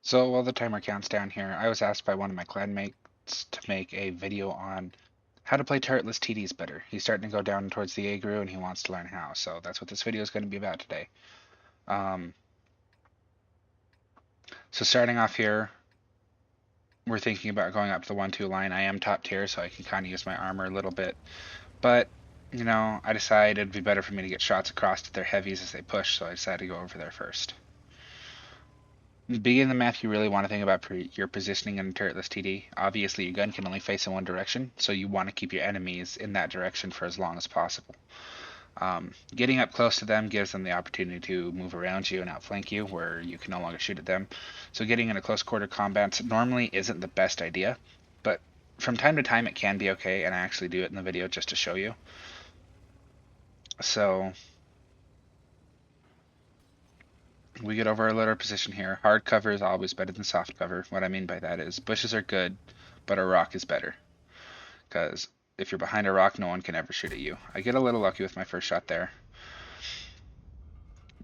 So while the timer counts down here, I was asked by one of my clanmates to make a video on how to play turretless TDs better. He's starting to go down towards the Agru and he wants to learn how, so that's what this video is going to be about today. Um, so starting off here, we're thinking about going up to the 1-2 line. I am top tier, so I can kind of use my armor a little bit, but I decided it'd be better for me to get shots across to their heavies as they push, so I decided to go over there first. Beginning the map, you really want to think about your positioning in a turretless TD. Obviously, your gun can only face in one direction, so you want to keep your enemies in that direction for as long as possible. Getting up close to them gives them the opportunity to move around you and outflank you, where you can no longer shoot at them. So getting in a close quarter combat normally isn't the best idea, but from time to time it can be okay, and I actually do it in the video just to show you. So we get over our little position here. Hard cover is always better than soft cover. What I mean by that is bushes are good, but a rock is better. Because if you're behind a rock, no one can ever shoot at you. I get a little lucky with my first shot there.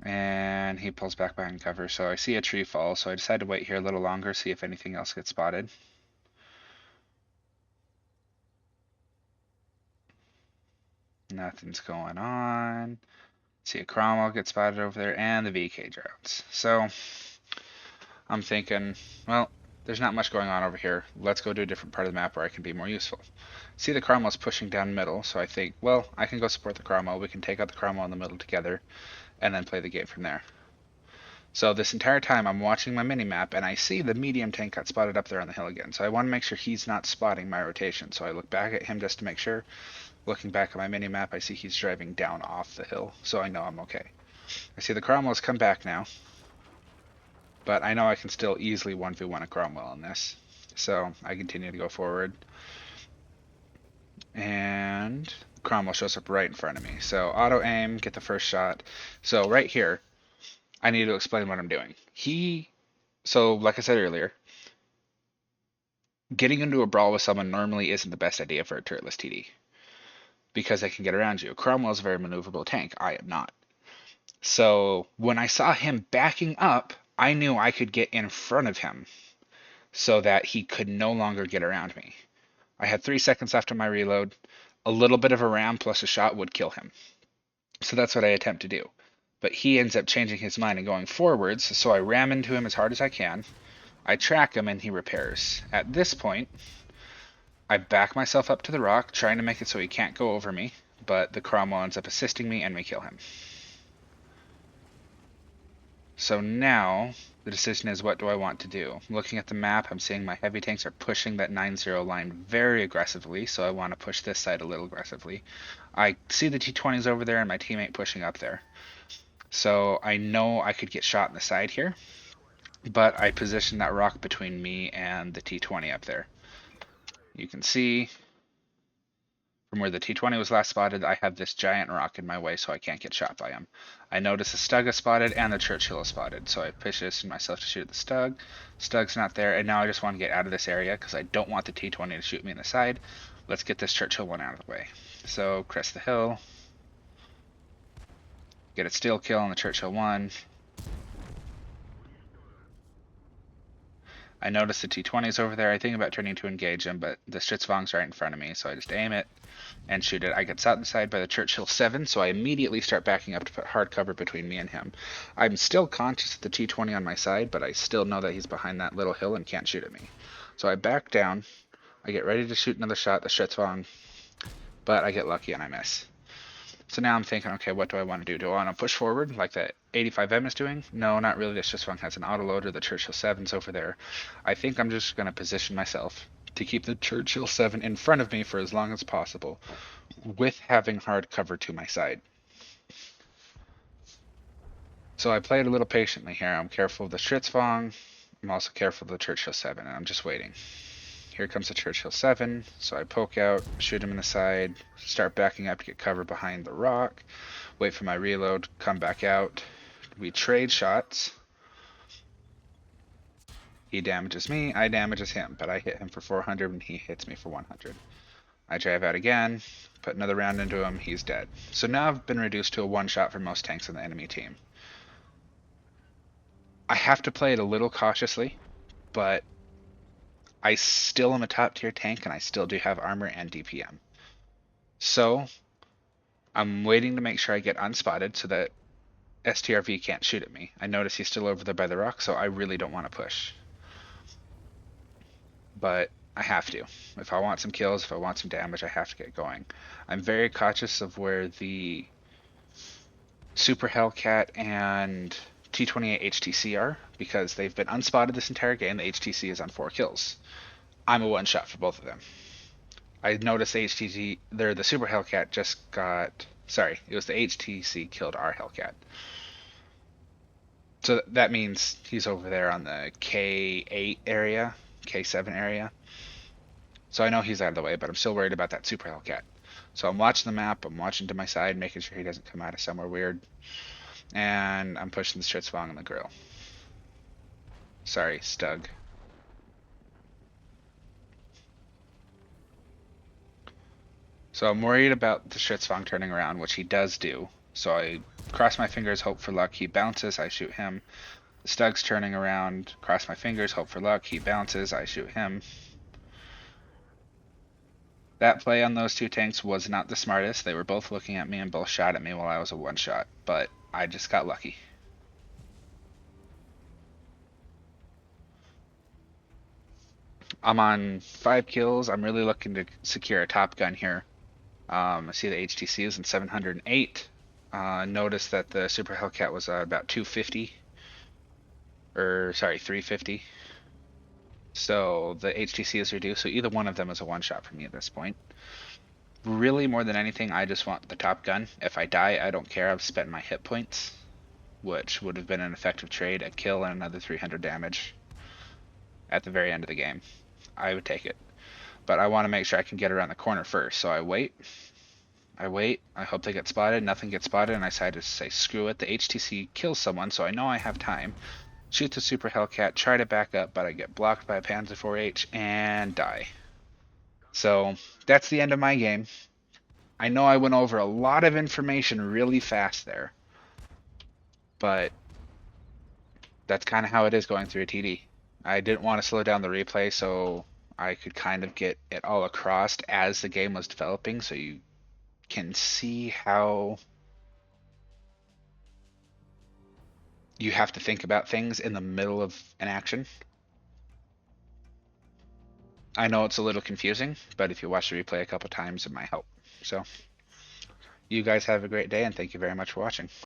And he pulls back behind cover, so I see a tree fall, so I decide to wait here a little longer, see if anything else gets spotted. Nothing's going on. See a Cromwell get spotted over there, and the VK drowns. So I'm thinking, well, there's not much going on over here. Let's go to a different part of the map where I can be more useful. See the Cromwell's pushing down middle, so I think, well, I can go support the Cromwell. We can take out the Cromwell in the middle together, and then play the game from there. So this entire time I'm watching my mini-map, and I see the medium tank got spotted up there on the hill again. So I want to make sure he's not spotting my rotation. So I look back at him just to make sure. Looking back at my mini-map, I see he's driving down off the hill, so I know I'm okay. I see the Cromwell's come back now, but I know I can still easily 1v1 a Cromwell in this. So I continue to go forward, and Cromwell shows up right in front of me. So auto aim, get the first shot. So right here, I need to explain what I'm doing. So like I said earlier, getting into a brawl with someone normally isn't the best idea for a turretless TD because they can get around you. Cromwell's a very maneuverable tank. I am not. So when I saw him backing up, I knew I could get in front of him so that he could no longer get around me. I had 3 seconds left on my reload. A little bit of a ram plus a shot would kill him. So that's what I attempt to do. But he ends up changing his mind and going forwards, so I ram into him as hard as I can. I track him and he repairs. At this point, I back myself up to the rock, trying to make it so he can't go over me, but the Cromwell ends up assisting me and we kill him. So now, the decision is, what do I want to do? Looking at the map, I'm seeing my heavy tanks are pushing that 9-0 line very aggressively, so I want to push this side a little aggressively. I see the T20s over there and my teammate pushing up there. So I know I could get shot in the side here, but I positioned that rock between me and the T20 up there. You can see from where the T20 was last spotted, I have this giant rock in my way, so I can't get shot by him. I notice the Stug is spotted and the Churchill is spotted, so I positioned myself to shoot at the Stug. Stug's not there, and now I just want to get out of this area because I don't want the T20 to shoot me in the side. Let's get this Churchill one out of the way. So crest the hill, get a steal kill on the Churchill one. I notice the T20's over there. I think about turning to engage him, but the Stritzvong's right in front of me, so I just aim it and shoot it. I get shot inside by the Churchill 7, so I immediately start backing up to put hard cover between me and him. I'm still conscious of the T20 on my side, but I still know that he's behind that little hill and can't shoot at me. So I back down. I get ready to shoot another shot, the Stritzvong, but I get lucky and I miss. So now I'm thinking, okay, what do I want to do? Do I want to push forward like that 85M is doing? No, not really. This just one has an autoloader. The Churchill 7's over there. I think I'm just going to position myself to keep the Churchill 7 in front of me for as long as possible with having hard cover to my side. So I played a little patiently here. I'm careful of the Stritzvong. I'm also careful of the Churchill 7, and I'm just waiting. Here comes the Churchill 7, so I poke out, shoot him in the side, start backing up to get cover behind the rock, wait for my reload, come back out. We trade shots. He damages me, I damages him, but I hit him for 400 and he hits me for 100. I drive out again, put another round into him, he's dead. So now I've been reduced to a one shot for most tanks on the enemy team. I have to play it a little cautiously but I still am a top tier tank and I still do have armor and DPM. So I'm waiting to make sure I get unspotted so that STRV can't shoot at me. I notice he's still over there by the rock, so I really don't want to push. But I have to. If I want some kills, if I want some damage, I have to get going. I'm very cautious of where the Super Hellcat and T28 HTC are because they've been unspotted this entire game. The HTC is on 4 kills. I'm a one shot for both of them. I noticed the HTC, the Super Hellcat just got. Sorry, it was the HTC killed our Hellcat. So that means he's over there on the K8 area, K7 area. So I know he's out of the way, but I'm still worried about that Super Hellcat. So I'm watching the map, I'm watching to my side, making sure he doesn't come out of somewhere weird. And I'm pushing the Stritzwong in the grill. Sorry, Stug. So I'm worried about the Stritzwong turning around, which he does do. So I cross my fingers, hope for luck. He bounces, I shoot him. The Stug's turning around, cross my fingers, hope for luck. He bounces, I shoot him. That play on those two tanks was not the smartest. They were both looking at me and both shot at me while I was a one shot, but I just got lucky. I'm on 5 kills. I'm really looking to secure a top gun here. I see the HTC is in 708. Notice that the Super Hellcat was about 250, or sorry, 350. So the HTC is reduced, so either one of them is a one shot for me at this point. Really, more than anything, I just want the top gun. If I die, I don't care. I've spent my hit points, which would have been an effective trade, a kill, and another 300 damage at the very end of the game. I would take it. But I want to make sure I can get around the corner first, so I wait. I wait. I hope they get spotted. Nothing gets spotted, and I decide to say screw it. The HTC kills someone, so I know I have time. Shoot the Super Hellcat, try to back up, but I get blocked by a Panzer 4H and die. So that's the end of my game. I know I went over a lot of information really fast there, but that's kind of how it is going through a TD. I didn't want to slow down the replay so I could kind of get it all across as the game was developing so you can see how you have to think about things in the middle of an action. I know it's a little confusing, but if you watch the replay a couple times, it might help. So, you guys have a great day, and thank you very much for watching.